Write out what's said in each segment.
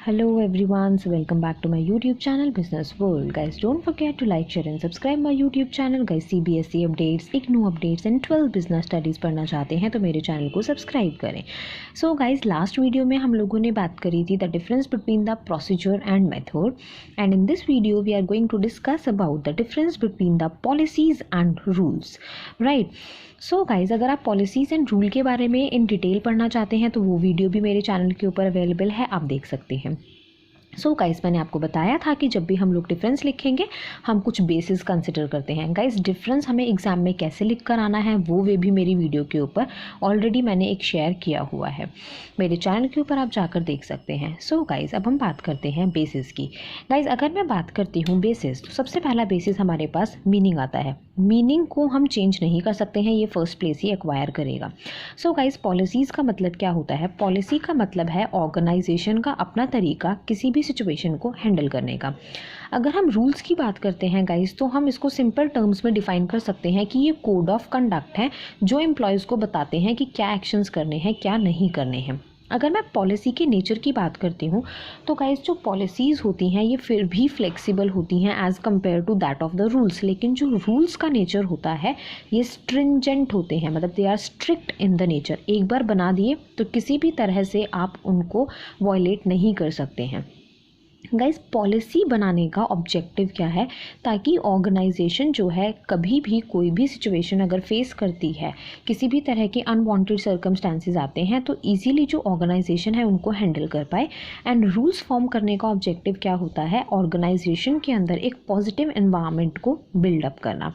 Hello everyone, so welcome back to my YouTube channel Business World. Guys, don't forget to like, share and subscribe my YouTube channel. Guys, CBSE updates, IGNOU updates and 12 business studies पढ़ना चाहते हैं तो मेरे channel को subscribe करें. So guys, last video में हम लोगों ने बात करी थी the difference between the procedure and method, and in this video we are going to discuss about the difference between the policies and rules. Right. So guys, अगर आप policies and rule के बारे में इन डिटेल पढ़ना चाहते हैं तो वो वीडियो भी मेरे चैनल के ऊपर अवेलेबल है, आप देख सकते हैं. सो गाइज़, मैंने आपको बताया था कि जब भी हम लोग डिफरेंस लिखेंगे हम कुछ बेसिस कंसिडर करते हैं. गाइज़, डिफरेंस हमें एग्जाम में कैसे लिख कर आना है वो वे भी मेरी वीडियो के ऊपर ऑलरेडी मैंने एक शेयर किया हुआ है, मेरे चैनल के ऊपर आप जाकर देख सकते हैं. सो गाइज़, अब हम बात करते हैं बेसिस की. गाइज़, अगर मैं बात करती हूँ बेसिस, तो सबसे पहला बेसिस हमारे पास मीनिंग आता है. मीनिंग को हम चेंज नहीं कर सकते हैं, ये फर्स्ट प्लेस ही एक्वायर करेगा. सो गाइज़, पॉलिसीज़ का मतलब क्या होता है? पॉलिसी का मतलब है ऑर्गेनाइजेशन का अपना तरीका किसी भी सिचुएशन को हैंडल करने का. अगर हम रूल्स की बात करते हैं गाइज़, तो हम इसको सिंपल टर्म्स में डिफाइन कर सकते हैं कि ये कोड ऑफ कंडक्ट है जो एम्प्लॉयज़ को बताते हैं कि क्या एक्शंस करने हैं, क्या नहीं करने हैं. अगर मैं पॉलिसी के नेचर की बात करती हूँ तो गाइज़, जो पॉलिसीज़ होती हैं ये फिर भी फ्लेक्सिबल होती हैं as compare to that of the rules. लेकिन जो रूल्स का नेचर होता है ये स्ट्रिंजेंट होते हैं, मतलब they are strict in the nature. एक बार बना दिए तो किसी भी तरह से आप उनको वॉयलेट नहीं कर सकते हैं. गाइज़, पॉलिसी बनाने का ऑब्जेक्टिव क्या है? ताकि ऑर्गेनाइजेशन जो है कभी भी कोई भी सिचुएशन अगर फेस करती है, किसी भी तरह के अनवांटेड सर्कमस्टांसेस आते हैं तो इजीली जो ऑर्गेनाइजेशन है उनको हैंडल कर पाए. एंड रूल्स फॉर्म करने का ऑब्जेक्टिव क्या होता है? ऑर्गेनाइजेशन के अंदर एक पॉजिटिव एनवायरनमेंट को बिल्डअप करना.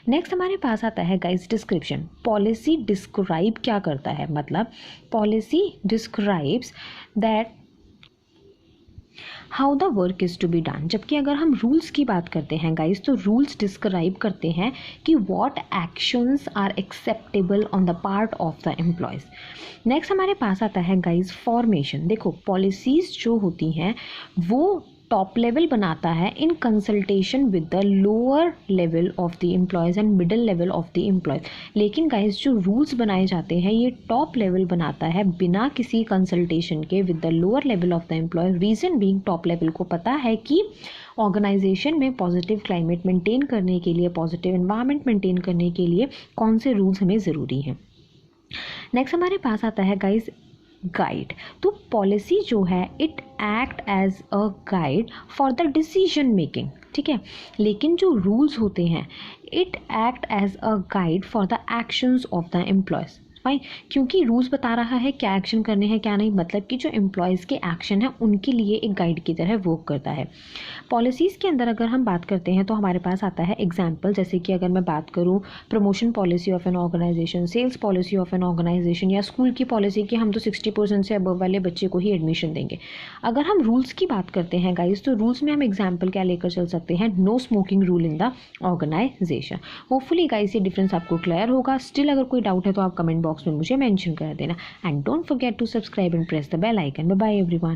नेक्स्ट हमारे पास आता है गाइज डिस्क्रिप्शन. पॉलिसी डिस्क्राइब क्या करता है? मतलब policy describes that how the work is to be done. जबकि अगर हम रूल्स की बात करते हैं गाइज, तो रूल्स डिस्क्राइब करते हैं कि what actions are acceptable on the part of the employees. Next हमारे पास आता है गाइज फॉर्मेशन. देखो, पॉलिसीज़ जो होती हैं वो टॉप लेवल बनाता है in consultation with the lower level of the employees and middle level of the employees. लेकिन गाइज, जो रूल्स बनाए जाते हैं ये टॉप लेवल बनाता है बिना किसी कंसल्टेशन के with the lower level of the employees. Reason being, top level को पता है कि ऑर्गेनाइजेशन में पॉजिटिव क्लाइमेट मेंटेन करने के लिए, पॉजिटिव एनवायरनमेंट मेंटेन करने के लिए कौन से रूल्स हमें ज़रूरी हैं. नेक्स्ट हमारे पास आता है गाइज गाइड. तो पॉलिसी जो है it act as a guide for the decision making. ठीक है. लेकिन जो रूल्स होते हैं it act as a guide for the actions of the employees. Fine. क्योंकि रूल्स बता रहा है क्या एक्शन करने हैं क्या नहीं, मतलब कि जो एम्प्लॉयज़ के एक्शन है उनके लिए एक गाइड की तरह वर्क करता है. पॉलिसीज़ के अंदर अगर हम बात करते हैं तो हमारे पास आता है एग्जाम्पल. जैसे कि अगर मैं बात करूँ promotion policy of an organization, sales policy of an organization, या स्कूल की पॉलिसी कि हम तो 60% से अबव वाले बच्चे को ही एडमिशन देंगे. अगर हम रूल्स की बात करते हैं गाइज, तो रूल्स में हम एग्जाम्पल क्या लेकर चल सकते हैं? No smoking rule in the organization. Hopefully guys ये डिफरेंस आपको क्लियर होगा. स्टिल अगर कोई डाउट है तो आप कमेंट बॉक्स में मुझे मेंशन कर देना. And don't forget to subscribe and press the bell icon. Bye bye everyone.